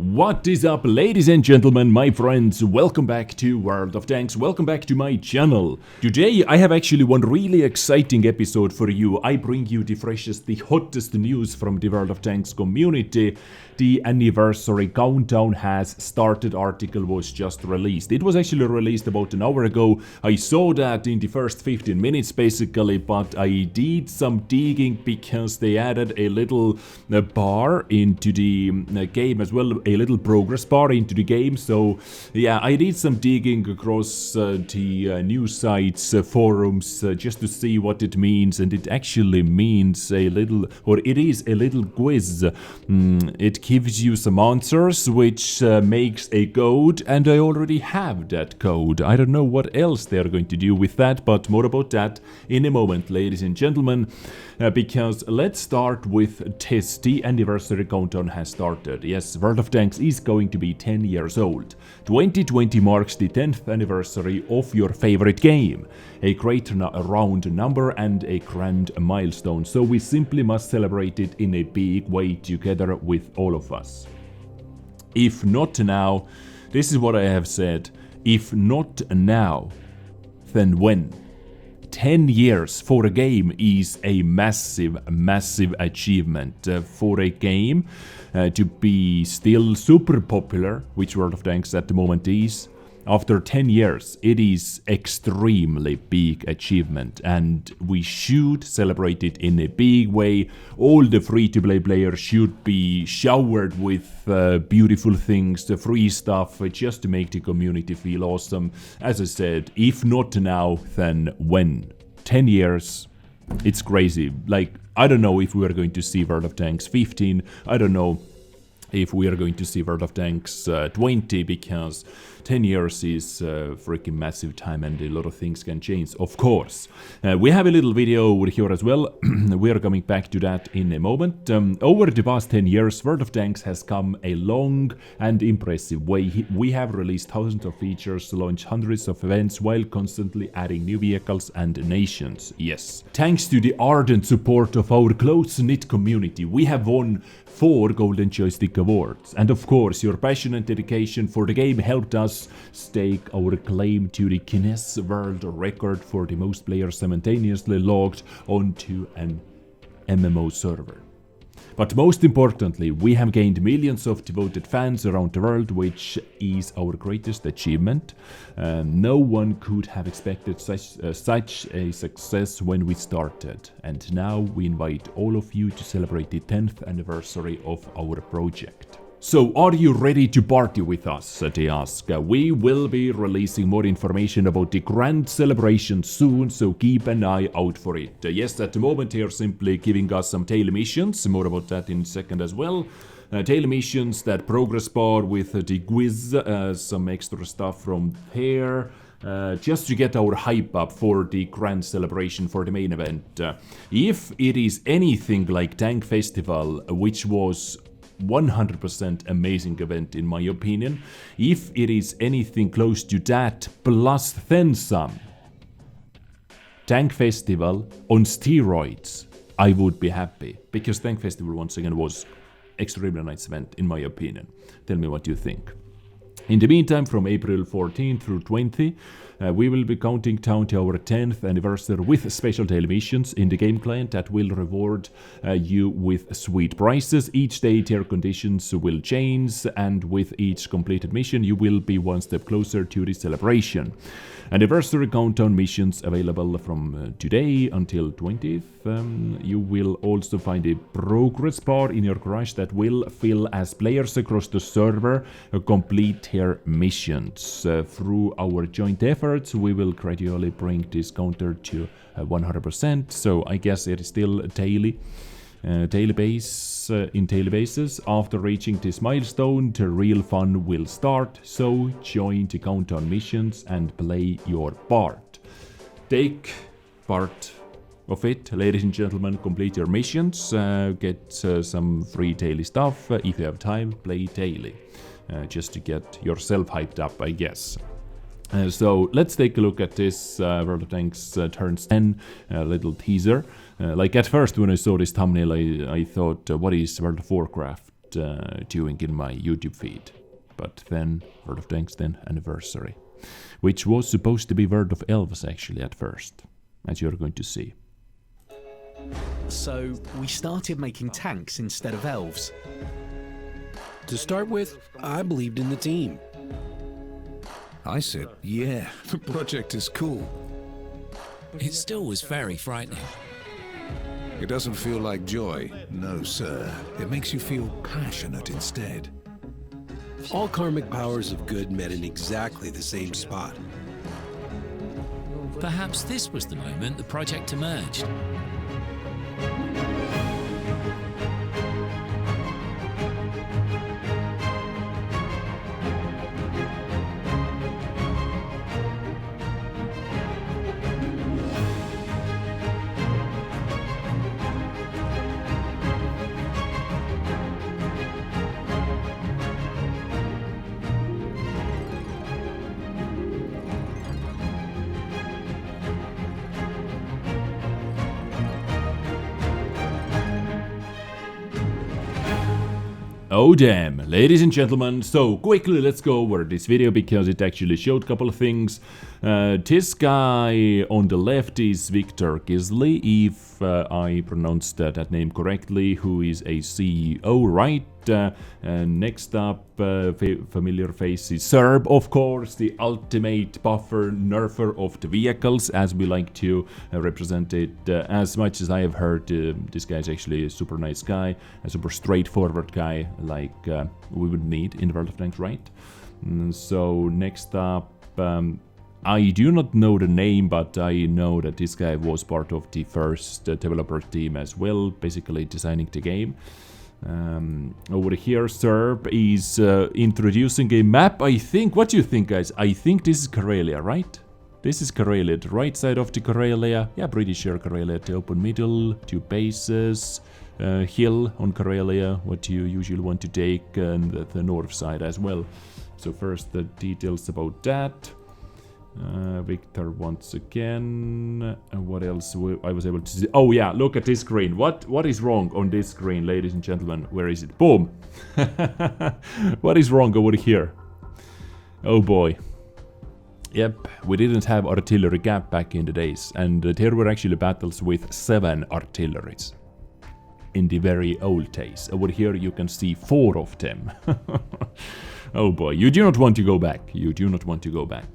What is up, ladies and gentlemen, my friends? Welcome back to World of Tanks, welcome back to my channel. Today I have actually one really exciting episode for you. I bring you the freshest, the hottest news from the World of Tanks community. The anniversary countdown has started article was just released. It was actually released about an hour ago. I saw that in the first 15 minutes basically, but I did some digging because they added a little bar into the game as well, a little progress bar into the game. So yeah, I did some digging across the news sites, forums, just to see what it means, and it actually means a little, or it is a little quiz. It gives you some answers, which makes a code, and I already have that code. I don't know what else they're going to do with that, but more about that in a moment, ladies and gentlemen, because let's start with this. The anniversary countdown has started. Yes, World of Tanks is going to be 10 years old. 2020 marks the 10th anniversary of your favorite game. A great round number and a grand milestone, so we simply must celebrate it in a big way together with all of us. If not now, this is what I have said, if not now, then when? 10 years for a game is a massive achievement. For a game to be still super popular, which World of Tanks at the moment is, after 10 years, it is extremely big achievement, and we should celebrate it in a big way. All the free-to-play players should be showered with beautiful things, free stuff, just to make the community feel awesome. As I said, if not now, then when? 10 years, it's crazy. Like, I don't know if we are going to see World of Tanks 15, I don't know if we are going to see World of Tanks 20, because 10 years is freaking massive time and a lot of things can change, of course. We have a little video over here as well. We are coming back to that in a moment. Over the past 10 years, World of Tanks has come a long and impressive way. We have released thousands of features, launched hundreds of events, while constantly adding new vehicles and nations. Yes. Thanks to the ardent support of our close-knit community, we have won 4 Golden Joystick Awards. And of course, your passion and dedication for the game helped us stake our claim to the Guinness World Record for the most players simultaneously logged onto an MMO server. But most importantly, we have gained millions of devoted fans around the world, which is our greatest achievement. No one could have expected such a success when we started. And now we invite all of you to celebrate the 10th anniversary of our project. So, are you ready to party with us? They ask. We will be releasing more information about the grand celebration soon, so keep an eye out for it. Yes, at the moment they are simply giving us some daily missions, more about that in a second as well. Daily missions, that progress bar with the quiz, some extra stuff from there. Just to get our hype up for the grand celebration for the main event. If it is anything like Tank Festival, which was 100% amazing event in my opinion, if it is anything close to that plus then some, Tank Festival on steroids, I would be happy, because Tank Festival once again was extremely nice event in my opinion. Tell me what you think. In the meantime, from April 14 through 20, we will be counting down to our 10th anniversary with special daily missions in the game client that will reward you with sweet prizes. Each day tier conditions will change, and with each completed mission you will be one step closer to the celebration. Anniversary countdown missions available from today until 20th. You will also find a progress bar in your garage that will fill as players across the server complete their missions. Through our joint efforts, we will gradually bring this counter to 100%. So I guess it is still daily. Daily basis. After reaching this milestone, the real fun will start, so join the countdown missions and play your part. Take part of it, ladies and gentlemen. Complete your missions, get some free daily stuff. If you have time, play daily, just to get yourself hyped up, I guess. So let's take a look at this World of Tanks turns 10 little teaser. Like at first when I saw this thumbnail, I thought, what is World of Warcraft? doing in my YouTube feed. But then, World of Tanks then Anniversary, which was supposed to be World of Elves actually at first, as you're going to see. So we started making tanks instead of elves. To start with, I believed in the team. I said, yeah, the project is cool. It still was very frightening. It doesn't feel like joy. No, sir. It makes you feel passionate instead. All karmic powers of good met in exactly the same spot. Perhaps this was the moment the project emerged. Oh damn, ladies and gentlemen, so quickly let's go over this video because it actually showed a couple of things. This guy on the left is Victor Gisley, if I pronounced that name correctly, who is a CEO, right? Next up, familiar face is Serb, of course, the ultimate buffer nerfer of the vehicles, as we like to represent it. As much as I have heard, this guy is actually a super nice guy, a super straightforward guy, like we would need in the World of Tanks, right? So next up, I do not know the name, but I know that this guy was part of the first developer team as well, basically designing the game. Over here, Serb is introducing a map, I think. What do you think, guys? I think this is Karelia, right? This is Karelia, the right side of the Karelia. Yeah, pretty sure Karelia, the open middle, 2 bases, hill on Karelia, what you usually want to take, and the north side as well. So first, the details about that. Victor once again. What else I was able to see? Oh yeah, look at this screen. What is wrong on this screen, ladies and gentlemen? Where is it? Boom! What is wrong over here? Oh boy. Yep, we didn't have artillery gap back in the days, and there were actually battles with 7 artilleries in the very old days. Over here you can see 4 of them. Oh boy, you do not want to go back. You do not want to go back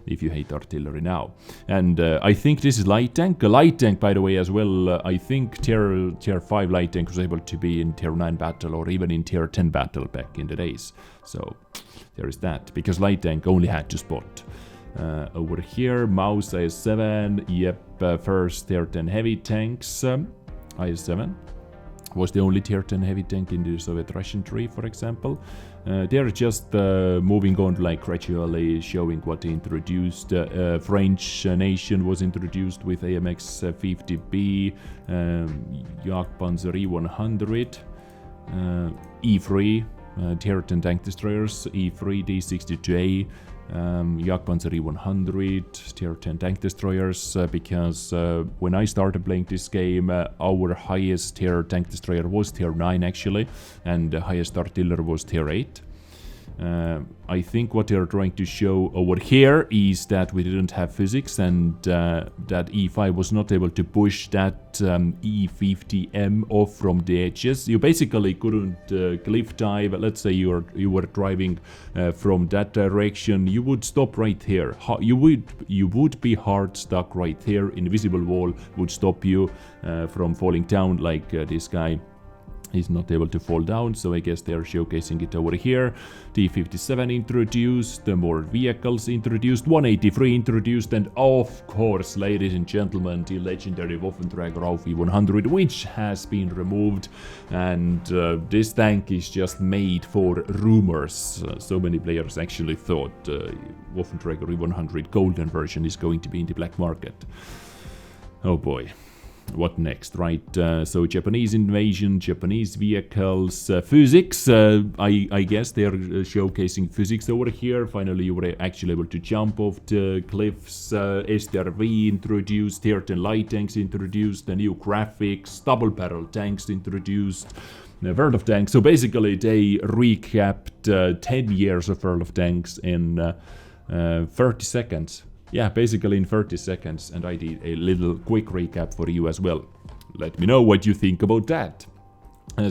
if you hate artillery now. And I think this is light tank. A light tank, by the way, as well. I think tier 5 light tank was able to be in tier 9 battle or even in tier 10 battle back in the days. So there is that, because light tank only had to spot. Over here, Mouse IS-7. Yep, first tier 10 heavy tanks. IS-7 was the only tier 10 heavy tank in the Soviet-Russian tree, for example. They're just moving on, like gradually showing what they introduced. French nation was introduced with AMX 50B, Jagdpanzer E100, E3, tier 10 tank destroyers, E3 D62A, Jagdpanzer E100, tier 10 tank destroyers, because when I started playing this game, our highest tier tank destroyer was tier 9 actually, and the highest artillery was tier 8. I think what they're trying to show over here is that we didn't have physics, and that E5 was not able to push that E50M off from the edges. You basically couldn't cliff dive. Let's say you were driving from that direction, you would stop right here. You would be hard stuck right here. Invisible wall would stop you from falling down, like this guy. He's not able to fall down, so I guess they're showcasing it over here. T-57 introduced, more vehicles introduced, 183 introduced, and of course, ladies and gentlemen, the legendary Waffenträger auf E100, which has been removed. And this tank is just made for rumors. So many players actually thought Waffenträger E100 golden version is going to be in the black market. Oh boy. What next, right? So Japanese invasion, Japanese vehicles, physics. I guess they're showcasing physics over here. Finally, you were actually able to jump off the cliffs. STRV introduced, tier 10 light tanks introduced, the new graphics, double barrel tanks introduced. World of Tanks. So basically they recapped 10 years of World of Tanks in 30 seconds. Yeah, basically in 30 seconds, and I did a little quick recap for you as well. Let me know what you think about that.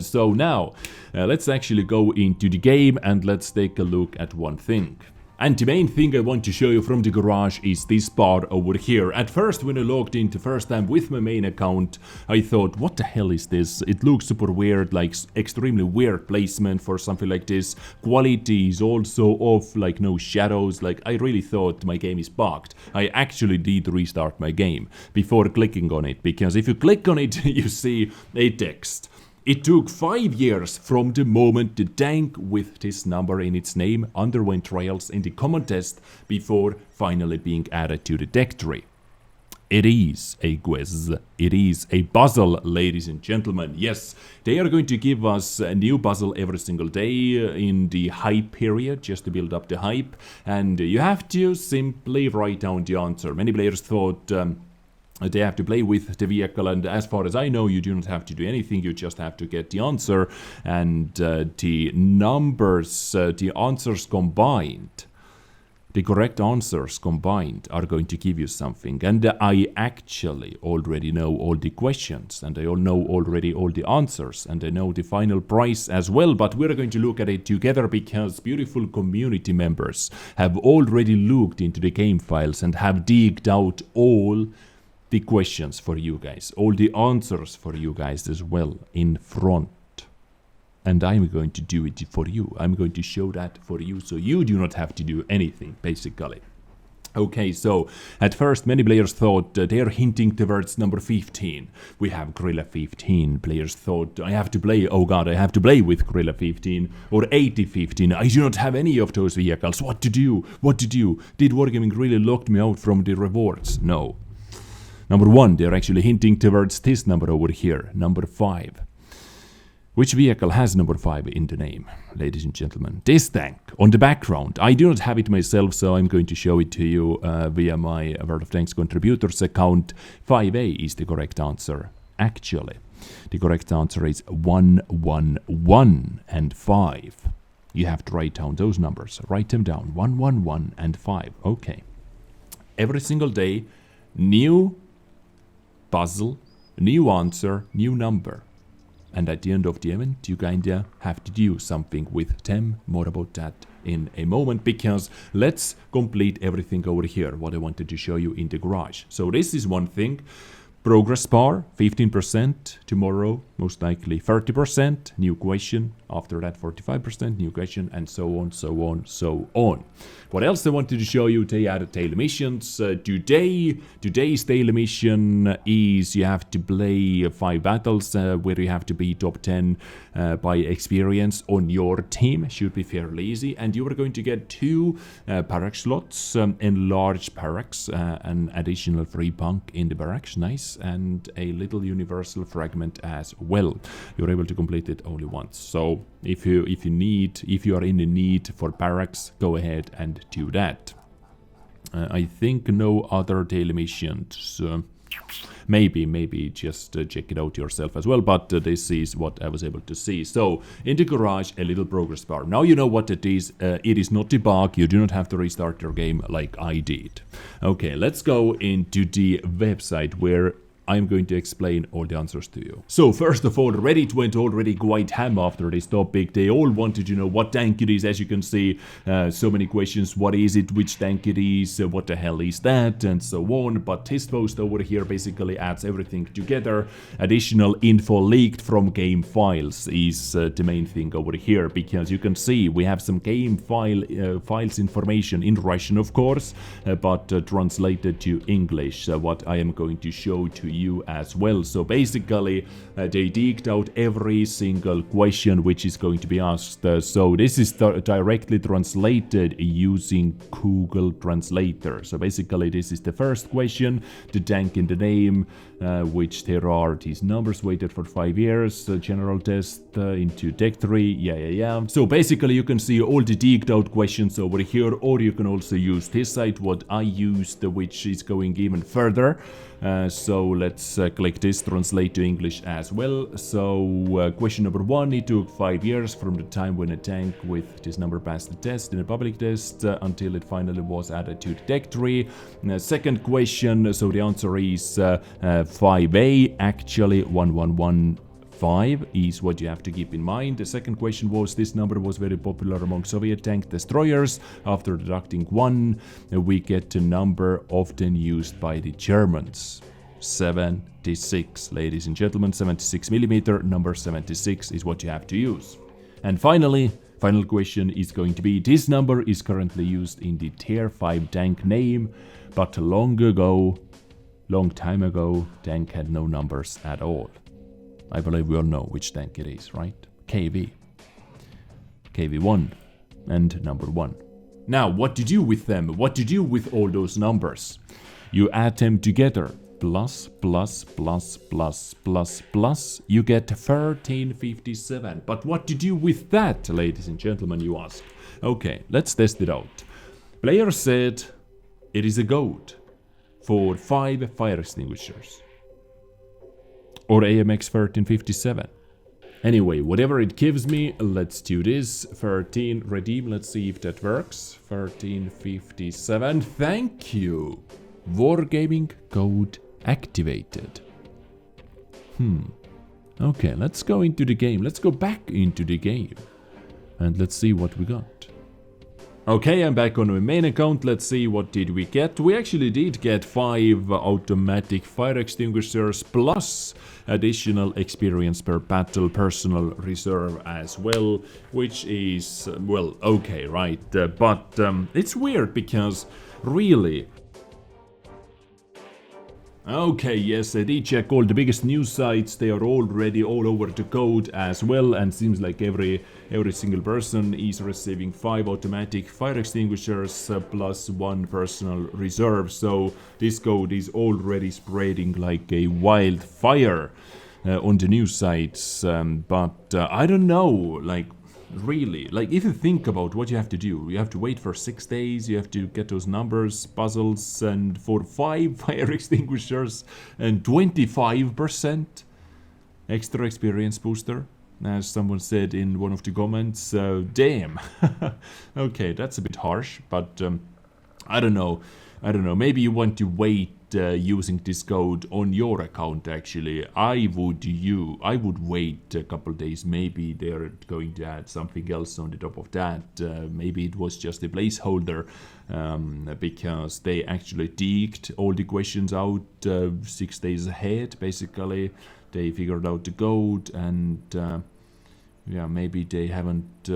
So now, let's actually go into the game and let's take a look at one thing. And the main thing I want to show you from the garage is this bar over here. At first, when I logged in the first time with my main account, I thought, what the hell is this? It looks super weird, like extremely weird placement for something like this. Quality is also off, like no shadows, like I really thought my game is bugged. I actually did restart my game before clicking on it, because if you click on it, you see a text. It took 5 years from the moment the tank with this number in its name underwent trials in the common test before finally being added to the deck tree. It is a quiz. It is a puzzle, ladies and gentlemen. Yes, they are going to give us a new puzzle every single day in the hype period, just to build up the hype. And you have to simply write down the answer. Many players thought they have to play with the vehicle, and as far as I know, you do not have to do anything, you just have to get the answer, and the numbers, the answers combined, the correct answers combined are going to give you something. And I actually already know all the questions, and I know already all the answers, and I know the final price as well, but we're going to look at it together because beautiful community members have already looked into the game files and have digged out all the questions for you guys, all the answers for you guys as well in front. And I'm going to do it for you. I'm going to show that for you, so you do not have to do anything, basically. Okay, so at first many players thought they're hinting towards number 15. We have Gorilla 15. Players thought I have to play, oh god, I have to play with Gorilla 15 or 8015. I do not have any of those vehicles. What to do? What to do? Did Wargaming really lock me out from the rewards? No. Number 1, they're actually hinting towards this number over here, number 5. Which vehicle has number 5 in the name, ladies and gentlemen? This tank, on the background. I do not have it myself, so I'm going to show it to you via my World of Tanks contributors account. 5A is the correct answer, actually. The correct answer is 111 and 5. You have to write down those numbers. Write them down, 111 and 5. Okay. Every single day, new puzzle, new answer, new number. And at the end of the event, you kinda have to do something with them. More about that in a moment, because let's complete everything over here, what I wanted to show you in the garage. So this is one thing. Progress bar, 15%. Tomorrow, most likely 30%. New question. After that, 45%. New question. And so on, so on, so on. What else I wanted to show you? They added daily missions. Today's daily mission is you have to play 5 battles where you have to be top 10 by experience on your team. Should be fairly easy. And you are going to get 2 barrack slots, enlarged barracks, an additional free punk in the barracks. Nice. And a little universal fragment as well. You're able to complete it only once. So if you are in the need for barracks, go ahead and do that. I think no other daily missions. Maybe just check it out yourself as well, but this is what I was able to see. So in the garage, a little progress bar. Now you know what it is. It is not a bug. You do not have to restart your game like I did. Okay, let's go into the website where I'm going to explain all the answers to you. So first of all, Reddit went already quite ham after this topic. They all wanted to know what tank it is. As you can see, so many questions. What is it? Which tank it is? What the hell is that? And so on. But this post over here basically adds everything together. Additional info leaked from game files is the main thing over here, because you can see we have some game files information in Russian, of course, but translated to English. What I am going to show to you as well. So basically they digged out every single question which is going to be asked. So this is directly translated using Google Translator. So basically this is the first question, the tank in the name, which there are these numbers waited for 5 years, general test into deck 3, yeah. So basically you can see all the digged out questions over here, or you can also use this site what I used, which is going even further. So let's click this, translate to English as well. So question number 1, it took 5 years from the time when a tank with this number passed the test in a public test until it finally was added to the deck tree. Second question, so the answer is 5A, actually 1115 is what you have to keep in mind. The second question was, this number was very popular among Soviet tank destroyers. After deducting 1, we get a number often used by the Germans. 76, ladies and gentlemen, 76 millimeter, number 76 is what you have to use. And finally, final question is going to be, this number is currently used in the Tier 5 tank name, but long time ago, tank had no numbers at all. I believe we all know which tank it is, right? KV. KV1 and number 1. Now, what to do with them? What to do with all those numbers? You add them together. Plus, plus, plus, plus, plus, plus. You get 1357. But what to do with that, ladies and gentlemen, you ask? Okay, let's test it out. Player said it is a gold for 5 fire extinguishers. Or AMX 1357. Anyway, whatever it gives me, let's do this. 13 redeem, let's see if that works. 1357, thank you. Wargaming code activated. Okay, let's go into the game. Let's go back into the game. And let's see what we got. Okay, I'm back on my main account. Let's see what did we get. We actually did get 5 automatic fire extinguishers plus additional experience per battle personal reserve as well, which is, well, okay, right? But it's weird because really... Okay, yes, I did check all the biggest news sites. They are already all over the code as well, and seems like every single person is receiving 5 automatic fire extinguishers plus 1 personal reserve. So this code is already spreading like a wildfire on the news sites. But I don't know, like, really, like, if you think about what you have to do, you have to wait for 6 days, you have to get those numbers, puzzles, and for 5 fire extinguishers and 25% extra experience booster, as someone said in one of the comments. Damn. Okay, that's a bit harsh, but I don't know, maybe you want to wait using this code on your account. Actually, I would wait a couple days. Maybe they're going to add something else on the top of that. Maybe it was just a placeholder, because they actually deeked all the questions out 6 days ahead. Basically, they figured out the code, and yeah, maybe they haven't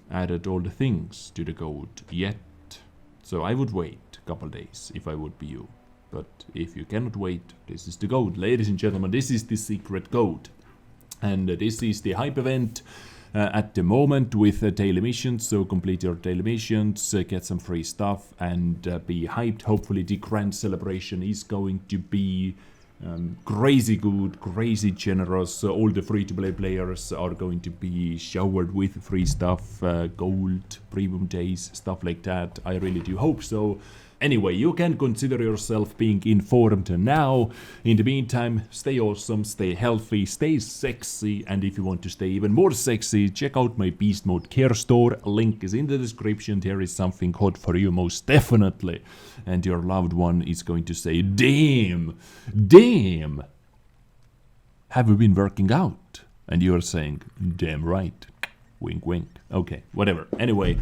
added all the things to the code yet. So I would wait a couple days if I would be you. But if you cannot wait, this is the code. Ladies and gentlemen, this is the secret code. And this is the hype event at the moment with daily missions. So complete your daily missions, get some free stuff, and be hyped. Hopefully the grand celebration is going to be crazy good, crazy generous. All the free-to-play players are going to be showered with free stuff, gold, premium days, stuff like that. I really do hope so. Anyway, you can consider yourself being informed now. In the meantime, stay awesome, stay healthy, stay sexy, and if you want to stay even more sexy, check out my Beast Mode Care store. Link is in the description. There is something hot for you, most definitely. And your loved one is going to say, damn, damn, have you been working out? And you're saying, damn right, wink wink. Okay, whatever. Anyway,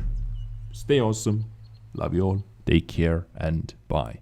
stay awesome, love you all. Take care and bye.